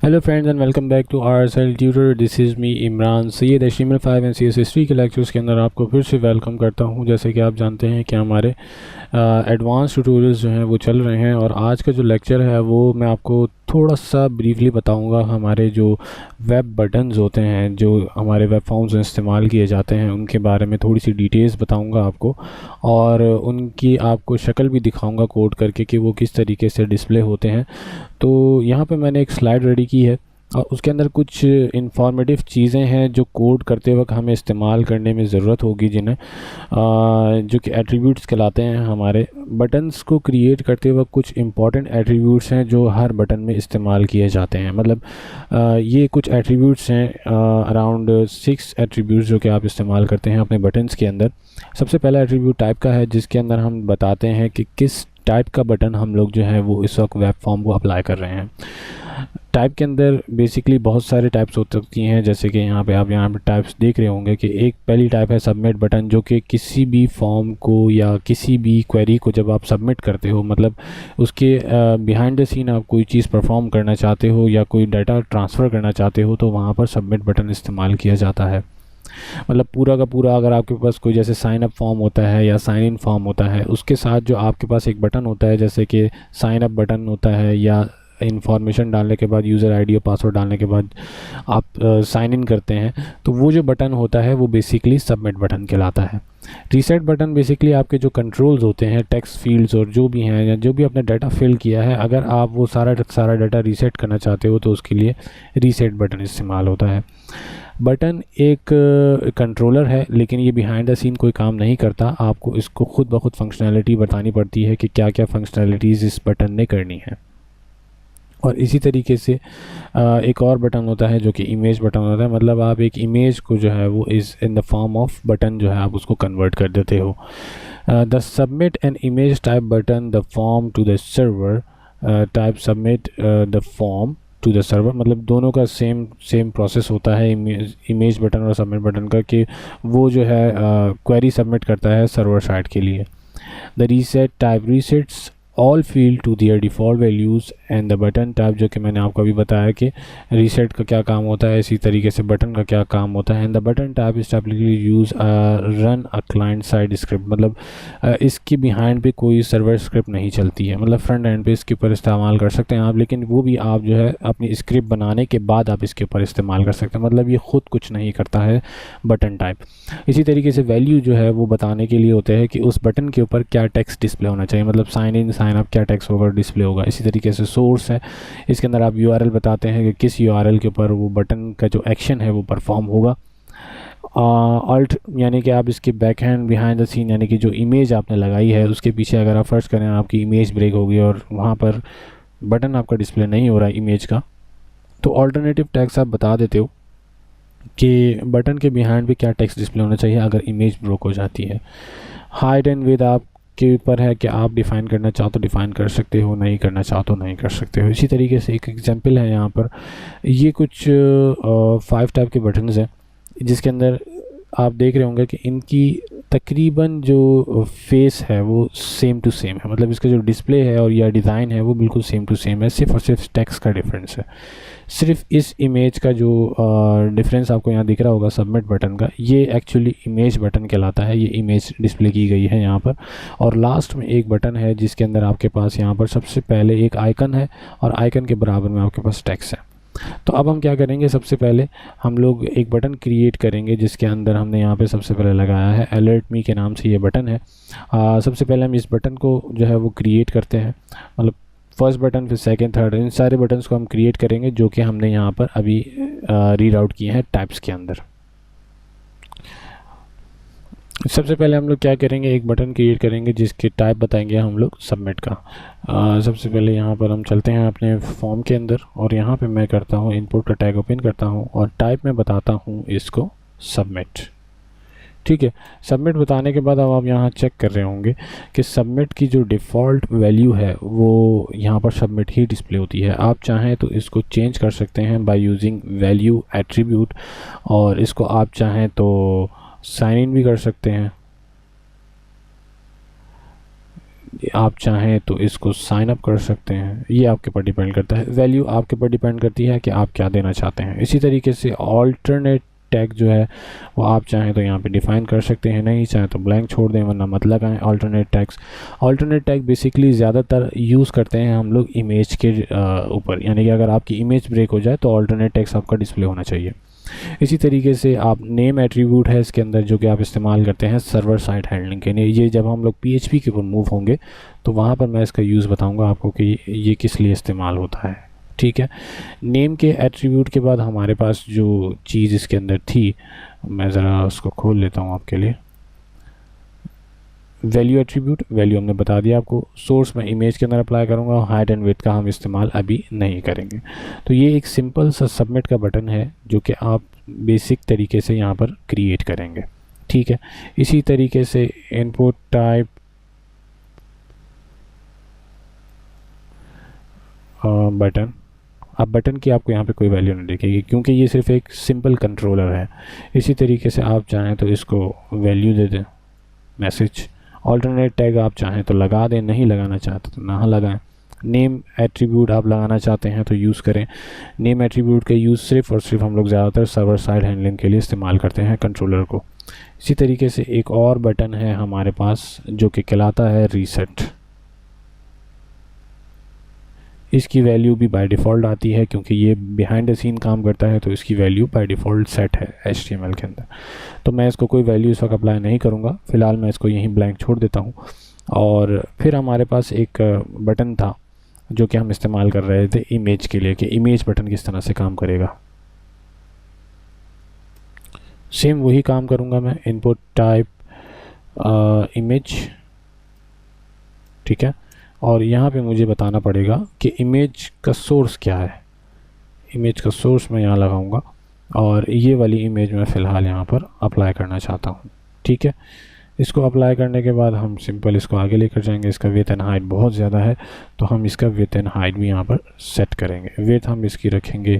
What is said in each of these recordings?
Hello friends and welcome back to RSL tutor. This is me Imran Sayyed. HTML5 and CSS3 के lectures के अंदर आपको फिर से वेलकम करता हूं। जैसे कि आप जानते हैं कि हमारे एडवांस ट्यूटोरियल्स जो हैं वो चल रहे हैं, और आज का जो लेक्चर है वो मैं आपको थोड़ा सा ब्रीफली बताऊंगा। हमारे जो वेब बटन्स होते हैं, जो हमारे वेब फॉर्म्स में इस्तेमाल किए जाते हैं, उनके बारे में थोड़ी सी डिटेल्स बताऊंगा आपको, और उनकी आपको शक्ल भी दिखाऊंगा कोड करके कि वो किस तरीके से डिस्प्ले होते हैं। तो यहाँ पे मैंने एक स्लाइड रेडी की है और उसके अंदर कुछ इंफॉर्मेटिव चीज़ें हैं जो कोड करते वक्त हमें इस्तेमाल करने में ज़रूरत होगी, जिन्हें जो कि एट्रीब्यूट्स कहलाते हैं। हमारे बटन्स को क्रिएट करते वक्त कुछ इंपॉर्टेंट एट्रीब्यूट्स हैं जो हर बटन में इस्तेमाल किए जाते हैं। मतलब ये कुछ एट्रीब्यूट्स हैं, अराउंड 6 एट्रीब्यूट्स जो कि आप इस्तेमाल करते हैं अपने बटन्स के अंदर। सबसे पहला एट्रीब्यूट टाइप का है, जिसके अंदर हम बताते हैं कि किस टाइप का बटन हम लोग जो है वो इस वक्त वेब फॉर्म को अप्लाई कर रहे हैं। टाइप के अंदर बेसिकली बहुत सारे टाइप्स हो सकती हैं, जैसे कि यहाँ पे आप टाइप्स देख रहे होंगे कि एक पहली टाइप है सबमिट बटन, जो कि किसी भी फॉर्म को या किसी भी क्वेरी को जब आप सबमिट करते हो, मतलब उसके बिहाइंड द सीन आप कोई चीज़ परफॉर्म करना चाहते हो या कोई डाटा ट्रांसफ़र करना चाहते हो, तो वहाँ पर सबमिट बटन इस्तेमाल किया जाता है। मतलब पूरा का पूरा, अगर आपके पास कोई जैसे साइन अप फॉर्म होता है या साइन इन फॉर्म होता है, उसके साथ जो आपके पास एक बटन होता है, जैसे कि साइन अप बटन होता है, या इन्फॉर्मेशन डालने के बाद, यूज़र आईडी और पासवर्ड डालने के बाद आप साइन इन करते हैं, तो वो जो बटन होता है वो बेसिकली सबमिट बटन कहलाता है। रीसेट बटन बेसिकली आपके जो कंट्रोल्स होते हैं, टेक्स्ट फील्ड्स और जो भी हैं, या जो भी आपने डाटा फिल किया है, अगर आप वो सारा डाटा रीसेट करना चाहते हो तो उसके लिए रीसेट बटन इस्तेमाल होता है। बटन एक कंट्रोलर है, लेकिन ये बिहाइंड द सीन कोई काम नहीं करता। आपको इसको खुद ब खुद फंक्शनैलिटी बतानी पड़ती है कि क्या क्या फंक्शनैलिटीज़ इस बटन ने करनी है। और इसी तरीके से एक और बटन होता है जो कि इमेज बटन होता है। मतलब आप एक इमेज को जो है वो is in the form of button जो है आप उसको कन्वर्ट कर देते हो। The submit an image type button the form to the server type submit the form to the server. मतलब दोनों का सेम प्रोसेस होता है इमेज बटन और सबमिट बटन का, कि वो जो है क्वेरी सबमिट करता है सर्वर साइड के लिए। The reset type resets all field to their default values and the button type, जो कि मैंने आपको अभी बताया कि रीसेट का क्या काम होता है, इसी तरीके से बटन का क्या काम होता है। And the button type is typically use run a client side script. मतलब इसकी बिहाइंड पे कोई सर्वर स्क्रिप्ट नहीं चलती है, मतलब फ्रंट एंड पे इसके ऊपर इस्तेमाल कर सकते हैं आप, लेकिन वो भी आप जो है अपनी स्क्रिप्ट बनाने के बाद आप इसके ऊपर इस्तेमाल कर सकते हैं। मतलब ये ख़ुद कुछ नहीं करता है बटन टाइप। इसी तरीके से वैल्यू जो है वो बताने के लिए होते हैं कि उस बटन के ऊपर क्या टेक्स्ट डिस्प्ले होना चाहिए, मतलब साइन इन साइन अप क्या टेक्स्ट होगा डिस्प्ले होगा। इसी तरीके से सोर्स है, इसके अंदर आप URL बताते हैं कि किस URL के ऊपर वो बटन का जो एक्शन है वो परफॉर्म होगा। अल्ट यानी कि आप इसके back hand behind the scene, यानी कि जो इमेज आपने लगाई है उसके पीछे अगर आप फर्स्ट करें आपकी इमेज ब्रेक होगी और वहाँ पर बटन आपका डिस्प्ले नहीं हो रहा है इमेज का, तो ऑल्टरनेटिव टेक्स्ट आप बता देते हो कि बटन के बिहाइंड पे क्या टेक्स्ट डिस्प्ले होना चाहिए अगर इमेज ब्रोक हो जाती है। हाइट एंड विड्थ आप के ऊपर है कि आप डिफ़ाइन करना चाहो तो डिफ़ाइन कर सकते हो, नहीं करना चाहो तो नहीं कर सकते हो। इसी तरीके से एक एग्जांपल है यहाँ पर, ये कुछ 5 टाइप के बटन्स हैं, जिसके अंदर आप देख रहे होंगे कि इनकी तकरीबन जो फेस है वो सेम टू सेम है। मतलब इसका जो डिस्प्ले है और या डिज़ाइन है वो बिल्कुल सेम टू सेम है, सिर्फ और सिर्फ टेक्स्ट का डिफरेंस है। सिर्फ इस इमेज का जो डिफरेंस आपको यहाँ दिख रहा होगा सबमिट बटन का, ये एक्चुअली इमेज बटन कहलाता है। ये इमेज डिस्प्ले की गई है यहाँ पर, और लास्ट में एक बटन है जिसके अंदर आपके पास यहाँ पर सबसे पहले एक आइकन है और आइकन के बराबर में आपके पास टेक्स्ट है। तो अब हम क्या करेंगे, सबसे पहले हम लोग एक बटन क्रिएट करेंगे जिसके अंदर हमने यहाँ पे सबसे पहले लगाया है अलर्ट मी के नाम से ये बटन है। सबसे पहले हम इस बटन को जो है वो क्रिएट करते हैं, मतलब फर्स्ट बटन, फिर सेकंड, थर्ड, इन सारे बटन्स को हम क्रिएट करेंगे जो कि हमने यहाँ पर अभी रीड आउट किए हैं टाइप्स के अंदर। सबसे पहले हम लोग क्या करेंगे, एक बटन क्रिएट करेंगे जिसके टाइप बताएंगे हम लोग सबमिट का। सबसे पहले यहाँ पर हम चलते हैं अपने फॉर्म के अंदर, और यहाँ पे मैं करता हूँ इनपुट का टैग ओपन करता हूँ और टाइप में बताता हूँ इसको सबमिट। ठीक है, सबमिट बताने के बाद अब आप यहाँ चेक कर रहे होंगे कि सबमिट की जो डिफ़ॉल्ट वैल्यू है वो यहाँ पर सबमिट ही डिस्प्ले होती है। आप चाहें तो इसको चेंज कर सकते हैं बाय यूजिंग वैल्यू एट्रीब्यूट, और इसको आप चाहें तो साइन इन भी कर सकते हैं। आप चाहें तो इसको साइन अप कर सकते हैं, ये आपके ऊपर डिपेंड करता है। वैल्यू आपके ऊपर डिपेंड करती है कि आप क्या देना चाहते हैं। इसी तरीके से ऑल्टरनेट टैग जो है वो आप चाहें तो यहाँ पे डिफ़ाइन कर सकते हैं, नहीं चाहें तो ब्लैंक छोड़ दें, वरना मत लगाएं alternate tags. Alternate tag basically ज़्यादातर यूज़ करते हैं हम लोग इमेज के ऊपर, यानी कि अगर आपकी इमेज ब्रेक हो जाए तो ऑल्टरनेट टैग्स आपका डिस्प्ले होना चाहिए। इसी तरीके से आप नेम एट्रीब्यूट है इसके अंदर जो कि आप इस्तेमाल करते हैं सर्वर साइड हैंडलिंग के लिए। ये जब हम लोग PHP के ऊपर मूव होंगे तो वहाँ पर मैं इसका यूज़ बताऊँगा आपको कि ये किस लिए इस्तेमाल होता है, ठीक है। नेम के एट्रीब्यूट के बाद हमारे पास जो चीज़ इसके अंदर थी, मैं ज़रा उसको खोल लेता हूँ आपके लिए। वैल्यू एट्रीब्यूट, वैल्यू हमने बता दिया आपको। सोर्स मैं इमेज के अंदर अप्लाई करूँगा, हाइट एंड विड्थ का हम इस्तेमाल अभी नहीं करेंगे। तो ये एक सिंपल सा सबमिट का बटन है जो कि आप बेसिक तरीके से यहाँ पर क्रिएट करेंगे, ठीक है। इसी तरीके से इनपुट टाइप बटन, अब बटन की आपको यहाँ पे कोई वैल्यू नहीं दिखेगी क्योंकि ये सिर्फ एक सिंपल कंट्रोलर है। इसी तरीके से आप चाहें तो इसको वैल्यू दे दें मैसेज। ऑल्टरनेट टैग आप चाहें तो लगा दें, नहीं लगाना चाहते तो ना लगाएं। नेम एट्रीब्यूट आप लगाना चाहते हैं तो यूज़ करें। नेम एट्रीब्यूट का यूज़ सिर्फ और सिर्फ हम लोग ज़्यादातर सर्वर साइड हैंडलिंग के लिए इस्तेमाल करते हैं कंट्रोलर को। इसी तरीके से एक और बटन है हमारे पास जो कि कहलाता है रीसेट। इसकी वैल्यू भी बाय डिफ़ॉल्ट आती है क्योंकि ये बिहाइंड द सीन काम करता है, तो इसकी वैल्यू बाय डिफ़ॉल्ट सेट है HTML के अंदर। तो मैं इसको कोई वैल्यू इस वक्त अप्लाई नहीं करूँगा, फ़िलहाल मैं इसको यहीं ब्लैंक छोड़ देता हूँ। और फिर हमारे पास एक बटन था जो कि हम इस्तेमाल कर रहे थे इमेज के लिए, कि इमेज बटन किस तरह से काम करेगा। सेम वही काम करूँगा मैं, इनपुट टाइप इमेज, ठीक है। और यहाँ पे मुझे बताना पड़ेगा कि इमेज का सोर्स क्या है। इमेज का सोर्स मैं यहाँ लगाऊंगा और ये वाली इमेज मैं फ़िलहाल यहाँ पर अप्लाई करना चाहता हूँ, ठीक है। इसको अप्लाई करने के बाद हम सिंपल इसको आगे लेकर जाएंगे। इसका विड्थ एंड हाइट बहुत ज़्यादा है तो हम इसका विड्थ एंड हाइट भी यहाँ पर सेट करेंगे। विड्थ हम इसकी रखेंगे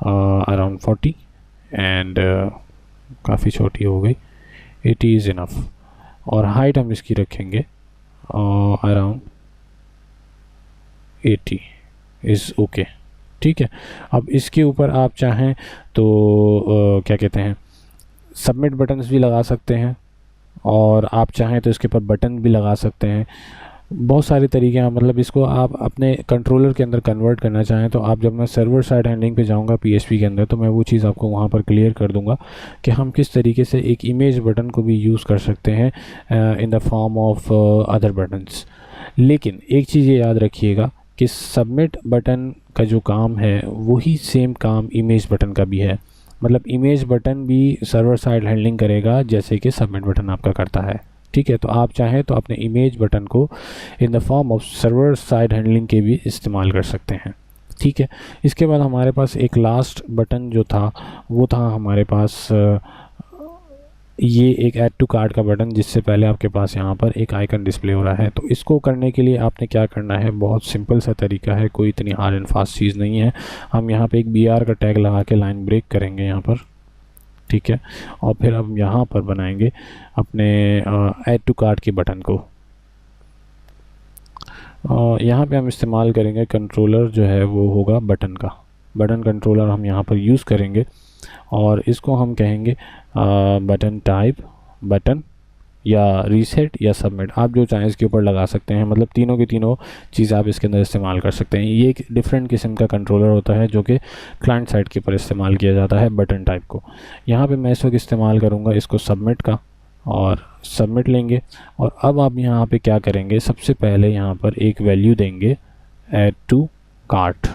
अराउंड 40 एंड काफ़ी छोटी हो गई, 80 इज़ इनफ। और हाइट हम इसकी रखेंगे अराउंड 80 इज़ ओके, ठीक है। अब इसके ऊपर आप चाहें तो क्या कहते हैं सबमिट बटन्स भी लगा सकते हैं, और आप चाहें तो इसके ऊपर बटन भी लगा सकते हैं। बहुत सारे तरीके हैं, मतलब इसको आप अपने कंट्रोलर के अंदर कन्वर्ट करना चाहें तो आप, जब मैं सर्वर साइड हैंडलिंग पे जाऊंगा PHP के अंदर, तो मैं वो चीज़ आपको वहाँ पर क्लियर कर दूंगा कि हम किस तरीके से एक इमेज बटन को भी यूज़ कर सकते हैं इन the form of other buttons. लेकिन एक चीज़ ये याद रखिएगा कि सबमिट बटन का जो काम है वही सेम काम इमेज बटन का भी है। मतलब इमेज बटन भी सर्वर साइड हैंडलिंग करेगा जैसे कि सबमिट बटन आपका करता है, ठीक है। तो आप चाहें तो अपने इमेज बटन को इन the form of server side handling के भी इस्तेमाल कर सकते हैं, ठीक है। इसके बाद हमारे पास एक लास्ट बटन जो था वो था हमारे पास ये एक ऐड टू कार्ट का बटन, जिससे पहले आपके पास यहाँ पर एक आइकन डिस्प्ले हो रहा है। तो इसको करने के लिए आपने क्या करना है, बहुत सिंपल सा तरीका है, कोई इतनी हार्ड एंड फास्ट चीज़ नहीं है। हम यहाँ पे एक BR का टैग लगा के लाइन ब्रेक करेंगे यहाँ पर, ठीक है। और फिर हम यहाँ पर बनाएंगे अपने ऐड टू कार्ट के बटन को। यहाँ पे हम इस्तेमाल करेंगे कंट्रोलर जो है वो होगा बटन का, बटन कंट्रोलर हम यहाँ पर यूज़ करेंगे और इसको हम कहेंगे बटन टाइप बटन या रीसेट या सबमिट, आप जो चाहें इसके ऊपर लगा सकते हैं। मतलब तीनों की तीनों चीज़ आप इसके अंदर इस्तेमाल कर सकते हैं। ये एक डिफरेंट किस्म का कंट्रोलर होता है जो कि क्लाइंट साइड के ऊपर इस्तेमाल किया जाता है बटन टाइप को। यहाँ पे मैं इस वक्त इस्तेमाल करूँगा इसको सबमिट का, और सबमिट लेंगे। और अब आप यहाँ पे क्या करेंगे, सबसे पहले यहाँ पर एक वैल्यू देंगे ऐड टू कार्ट,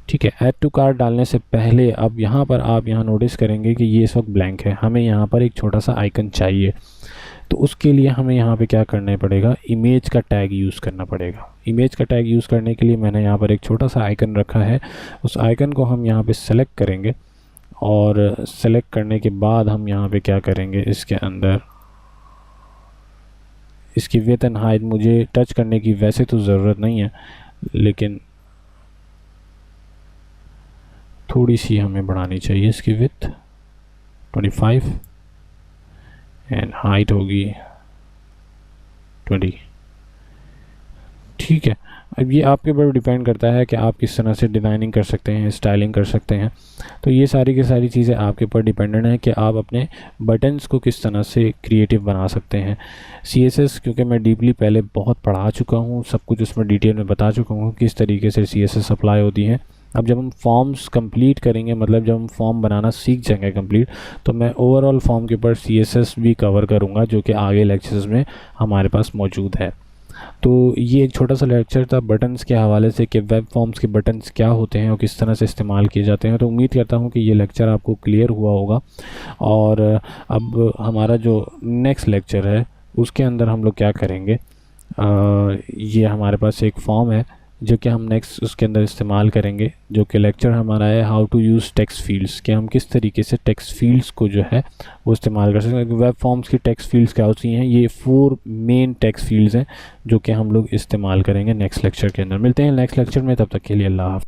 ठीक है। ऐड टू कार्ट डालने से पहले अब यहाँ पर आप यहाँ नोटिस करेंगे कि ये इस वक्त ब्लैंक है, हमें यहाँ पर एक छोटा सा आइकन चाहिए। तो उसके लिए हमें यहाँ पे क्या करना पड़ेगा, इमेज का टैग यूज़ करना पड़ेगा। इमेज का टैग यूज़ करने के लिए मैंने यहाँ पर एक छोटा सा आइकन रखा है, उस आइकन को हम यहाँ पे सेलेक्ट करेंगे और सेलेक्ट करने के बाद हम यहाँ पे क्या करेंगे, इसके अंदर इसकी विड्थ एंड हाइट मुझे टच करने की वैसे तो ज़रूरत नहीं है, लेकिन थोड़ी सी हमें बढ़ानी चाहिए। इसकी विड्थ 25 एंड हाइट होगी 20, ठीक है। अब ये आपके ऊपर डिपेंड करता है कि आप किस तरह से डिज़ाइनिंग कर सकते हैं, स्टाइलिंग कर सकते हैं। तो ये सारी की सारी चीज़ें आपके ऊपर डिपेंडेंट हैं कि आप अपने बटन्स को किस तरह से क्रिएटिव बना सकते हैं। CSS क्योंकि मैं डीपली पहले बहुत पढ़ा चुका हूँ, सब कुछ उसमें डिटेल में बता चुका हूँ किस तरीके से CSS अप्लाई होती हैं। अब जब हम फॉर्म्स कंप्लीट करेंगे, मतलब जब हम फॉर्म बनाना सीख जाएंगे कंप्लीट, तो मैं ओवरऑल फॉर्म के ऊपर CSS भी कवर करूँगा, जो कि आगे लेक्चर्स में हमारे पास मौजूद है। तो ये एक छोटा सा लेक्चर था बटन्स के हवाले से कि वेब फॉर्म्स के बटन्स क्या होते हैं और किस तरह से इस्तेमाल किए जाते हैं। तो उम्मीद करता हूँ कि ये लेक्चर आपको क्लियर हुआ होगा। और अब हमारा जो नेक्स्ट लेक्चर है उसके अंदर हम लोग क्या करेंगे, ये हमारे पास एक फॉर्म है जो कि हम नेक्स्ट उसके अंदर इस्तेमाल करेंगे, जो कि लेक्चर हमारा है how to use text fields, कि हम किस तरीके से टेक्स्ट फील्ड्स को जो है वो इस्तेमाल कर सकते हैं। वेब फॉर्म्स की टेक्स्ट फील्ड्स क्या होती हैं, ये 4 मेन टेक्स्ट फील्ड्स हैं जो कि हम लोग इस्तेमाल करेंगे नेक्स्ट लेक्चर के अंदर। मिलते हैं नेक्स्ट लेक्चर में, तब तक के लिए अल्लाह हाफ़िज़।